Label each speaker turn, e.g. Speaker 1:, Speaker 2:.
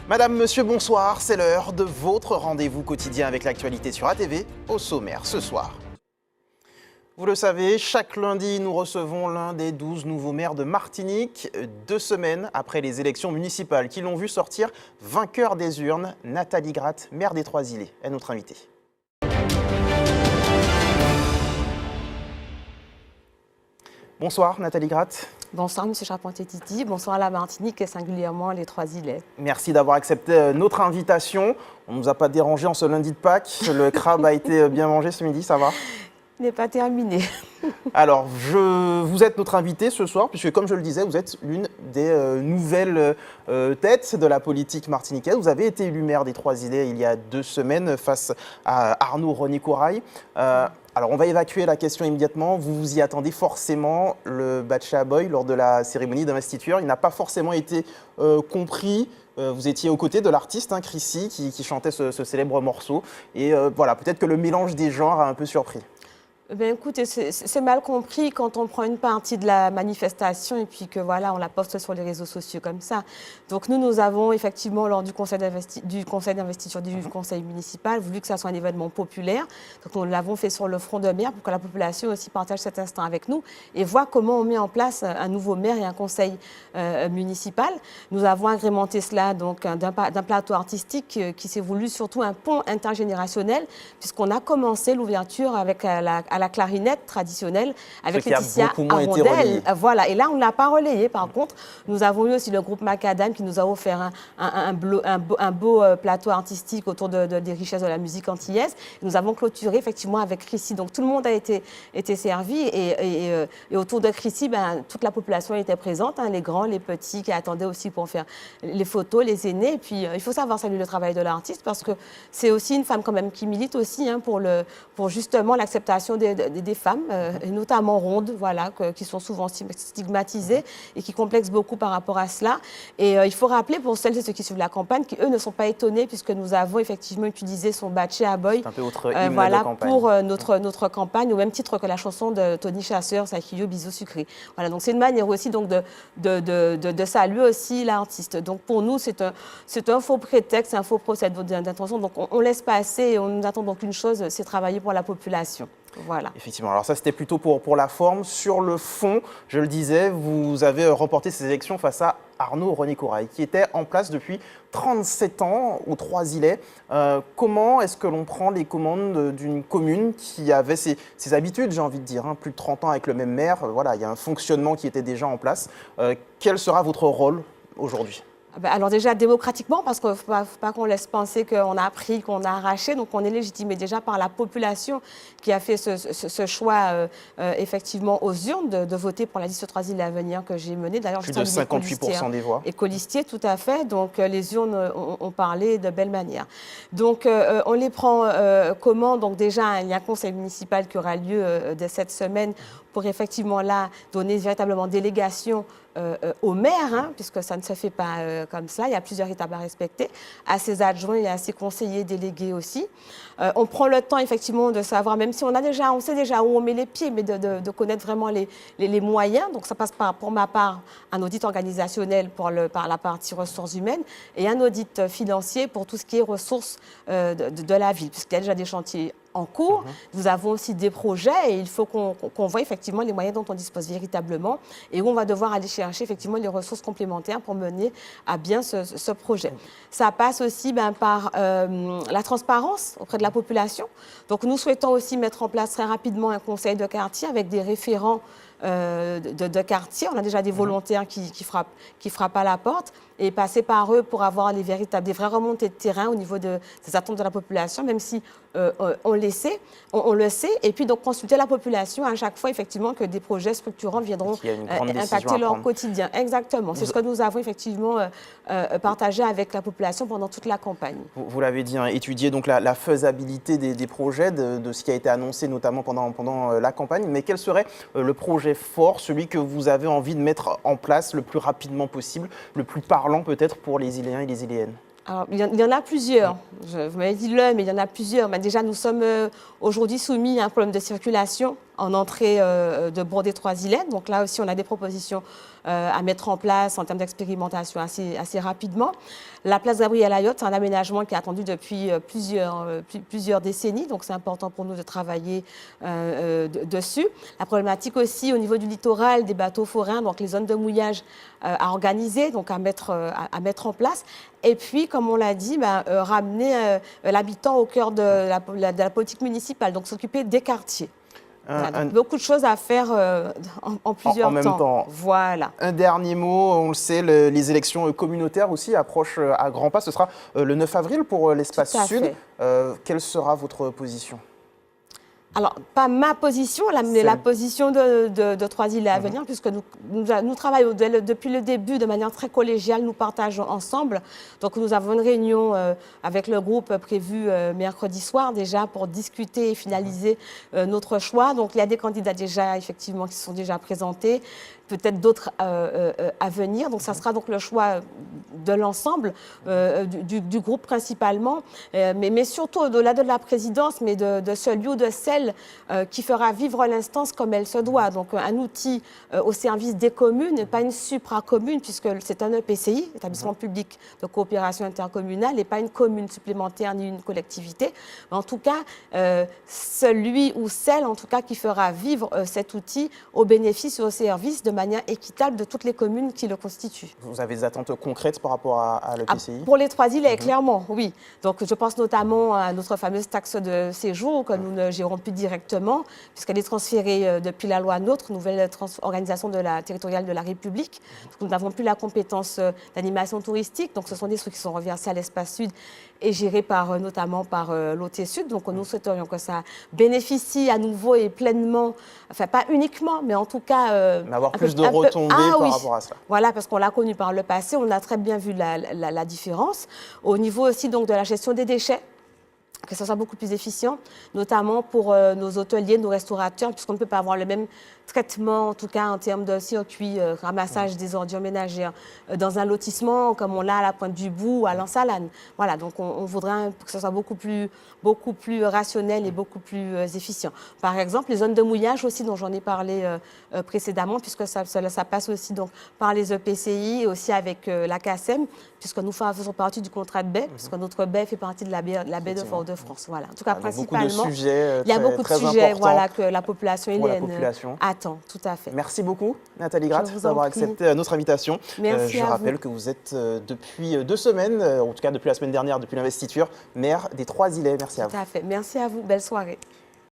Speaker 1: Madame, monsieur, bonsoir, c'est l'heure de votre rendez-vous quotidien avec l'actualité sur ATV, au sommaire ce soir. Vous le savez, chaque lundi, nous recevons l'un des 12 nouveaux maires de Martinique, 2 semaines après les élections municipales qui l'ont vu sortir vainqueur des urnes. Nathalie Gratte, maire des Trois-Îlets, est notre invitée. Bonsoir Nathalie Gratte.
Speaker 2: Bonsoir M. Charpentier-Titi, bonsoir à la Martinique et singulièrement les Trois-Îlets.
Speaker 1: Merci d'avoir accepté notre invitation. On ne nous a pas dérangé en ce lundi de Pâques. Le crabe a été bien mangé ce midi, ça va?
Speaker 2: N'est pas terminé.
Speaker 1: Alors, vous êtes notre invitée ce soir, puisque comme je le disais, vous êtes l'une des nouvelles têtes de la politique martiniquaise. Vous avez été élu maire des Trois-Îlets il y a 2 semaines face à Arnaud René-Courail. Alors, on va évacuer la question immédiatement. Vous vous y attendez forcément. Le Batcha Boy, lors de la cérémonie d'investiture, il n'a pas forcément été compris. Vous étiez aux côtés de l'artiste Chrissy qui chantait ce célèbre morceau. Et voilà, peut-être que le mélange des genres a un peu surpris.
Speaker 2: Ben écoutez, c'est mal compris quand on prend une partie de la manifestation et puis que voilà, on la poste sur les réseaux sociaux comme ça. Donc nous avons effectivement, lors du conseil d'investiture du conseil municipal, voulu que ça soit un événement populaire. Donc nous l'avons fait sur le front de mer pour que la population aussi partage cet instant avec nous et voit comment on met en place un nouveau maire et un conseil municipal. Nous avons agrémenté cela donc d'un plateau artistique qui s'est voulu surtout un pont intergénérationnel puisqu'on a commencé l'ouverture avec la clarinette traditionnelle avec Laetitia Arondel. Voilà, et là, on ne l'a pas relayé. Par contre, nous avons eu aussi le groupe Macadam qui nous a offert un beau plateau artistique autour des richesses de la musique antillaise. Nous avons clôturé effectivement avec Chrissy. Donc, tout le monde a été servi et autour de Chrissy, toute la population était présente, les grands, les petits qui attendaient aussi pour faire les photos, les aînés. Et puis, il faut savoir saluer le travail de l'artiste parce que c'est aussi une femme quand même qui milite aussi pour justement l'acceptation des femmes, et notamment rondes, voilà, qui sont souvent stigmatisées et qui complexent beaucoup par rapport à cela. Et il faut rappeler pour celles et ceux qui suivent la campagne qu'eux ne sont pas étonnés puisque nous avons effectivement utilisé son Batcha Boy voilà, pour notre campagne, au même titre que la chanson de Tony Chasseur, Sakio, Bisous sucrés. Voilà, donc c'est une manière aussi donc, de saluer aussi l'artiste. Donc pour nous, c'est un faux prétexte, un faux procès d'intention. Donc on laisse passer et on nous attend donc une chose, c'est travailler pour la population. Voilà.
Speaker 1: Effectivement. Alors ça, c'était plutôt pour la forme. Sur le fond, je le disais, vous avez remporté ces élections face à Arnaud René-Courail, qui était en place depuis 37 ans aux Trois-Îlets. Comment est-ce que l'on prend les commandes d'une commune qui avait ses habitudes, j'ai envie de dire, plus de 30 ans avec le même maire? Voilà, il y a un fonctionnement qui était déjà en place. Quel sera votre rôle aujourd'hui ?
Speaker 2: Alors déjà démocratiquement, parce qu'il ne faut pas qu'on laisse penser qu'on a pris, qu'on a arraché, donc on est légitimé déjà par la population qui a fait ce choix effectivement aux urnes de voter pour la liste Trois-Îlets à venir que j'ai menée. D'ailleurs,
Speaker 1: plus de 58% des voix.
Speaker 2: Et colistier, tout à fait, donc les urnes ont parlé de belle manière. Donc on les prend comment? Donc déjà, il y a un conseil municipal qui aura lieu dès cette semaine pour effectivement là donner véritablement délégation au maire, puisque ça ne se fait pas comme ça. Il y a plusieurs étapes à respecter, à ses adjoints et à ses conseillers délégués aussi. On prend le temps effectivement de savoir, même si on sait déjà où on met les pieds, mais de connaître vraiment les moyens. Donc ça passe pour ma part un audit organisationnel par la partie ressources humaines et un audit financier pour tout ce qui est ressources de la ville, puisqu'il y a déjà des chantiers en cours. Nous avons aussi des projets et il faut qu'on voit effectivement les moyens dont on dispose véritablement et où on va devoir aller chercher effectivement les ressources complémentaires pour mener à bien ce projet. Ça passe aussi par la transparence auprès de la population. Donc nous souhaitons aussi mettre en place très rapidement un conseil de quartier avec des référents de quartier. On a déjà des volontaires qui frappent à la porte et passer par eux pour avoir des vraies remontées de terrain au niveau des attentes de la population, même si on le sait, et puis donc consulter la population à chaque fois effectivement que des projets structurants viendront impacter leur quotidien. Exactement, c'est ce que nous avons effectivement partagé avec la population pendant toute la campagne.
Speaker 1: Vous l'avez dit, étudier donc la faisabilité des projets, de ce qui a été annoncé notamment pendant la campagne, mais quel serait le projet fort, celui que vous avez envie de mettre en place le plus rapidement possible, le plus parlant peut-être pour les Îléens et les Îléennes?
Speaker 2: Alors, il y en a plusieurs. Vous m'avez dit mais il y en a plusieurs. Mais déjà, nous sommes aujourd'hui soumis à un problème de circulation en entrée de Bourdet-Trois-Îlets. Donc là aussi, on a des propositions à mettre en place en termes d'expérimentation assez rapidement. La place Gabriel Ayotte, c'est un aménagement qui est attendu depuis plusieurs décennies, donc c'est important pour nous de travailler dessus. La problématique aussi au niveau du littoral, des bateaux forains, donc les zones de mouillage à organiser, donc à mettre en place. Et puis, comme on l'a dit, ramener l'habitant au cœur de la politique municipale, donc s'occuper des quartiers. Voilà, beaucoup de choses à faire en plusieurs
Speaker 1: même temps.
Speaker 2: Voilà.
Speaker 1: Un dernier mot, on le sait, les élections communautaires aussi approchent à grands pas. Ce sera le 9 avril pour l'Espace Sud. Quelle sera votre position ?
Speaker 2: Alors, pas ma position, mais la position de Trois-Îlets à venir, puisque nous travaillons depuis le début de manière très collégiale, nous partageons ensemble. Donc, nous avons une réunion avec le groupe prévue mercredi soir déjà pour discuter et finaliser notre choix. Donc, il y a des candidats déjà, effectivement, qui sont déjà présentés, peut-être d'autres à venir. Donc, ça sera donc le choix de l'ensemble, du groupe principalement, mais surtout au-delà de la présidence, mais de celui ou de celle qui fera vivre l'instance comme elle se doit. Donc, un outil au service des communes, pas une supra-commune, puisque c'est un EPCI, établissement public de coopération intercommunale, et pas une commune supplémentaire ni une collectivité. Mais en tout cas, celui ou celle, en tout cas, qui fera vivre cet outil au bénéfice et au service de manière équitable de toutes les communes qui le constituent.
Speaker 1: Vous avez des attentes concrètes par rapport à l'EPCI ?
Speaker 2: Pour les Trois-Îlets, clairement, oui. Donc, je pense notamment à notre fameuse taxe de séjour que nous ne gérons plus directement, puisqu'elle est transférée depuis la loi NOTRe, nouvelle organisation territoriale de la République. Donc, nous n'avons plus la compétence d'animation touristique. Donc, ce sont des trucs qui sont reversés à l'Espace Sud et gérés notamment par l'OT Sud. Donc, nous souhaiterions que ça bénéficie à nouveau et pleinement, enfin, pas uniquement, mais en tout cas...
Speaker 1: mais avoir plus de retombées par rapport à cela.
Speaker 2: Voilà, parce qu'on l'a connu par le passé, on a très bien vu la différence. Au niveau aussi donc, de la gestion des déchets, que ce soit beaucoup plus efficient, notamment pour nos hôteliers, nos restaurateurs, puisqu'on ne peut pas avoir le même traitement, en tout cas en termes de circuit, ramassage des ordures ménagères, dans un lotissement comme on l'a à la Pointe du Bout ou à Lansalane. Voilà, donc on voudrait que ce soit beaucoup plus rationnel et beaucoup plus efficient. Par exemple, les zones de mouillage aussi, dont j'en ai parlé précédemment, puisque ça passe aussi donc, par les EPCI et aussi avec la CACEM, puisque nous faisons partie du contrat de baie, puisque notre baie fait partie de la baie de Fort-de-France. Voilà. En tout cas, principalement, il y a beaucoup de sujets que la population élienne attend. Tout à fait.
Speaker 1: Merci beaucoup, Nathalie Gratt, d'avoir accepté notre invitation.
Speaker 2: Merci
Speaker 1: je rappelle que vous êtes depuis 2 semaines, en tout cas depuis la semaine dernière, depuis l'investiture, maire des Trois-Îlets. Merci à vous.
Speaker 2: Tout à fait. Merci à vous. Belle soirée.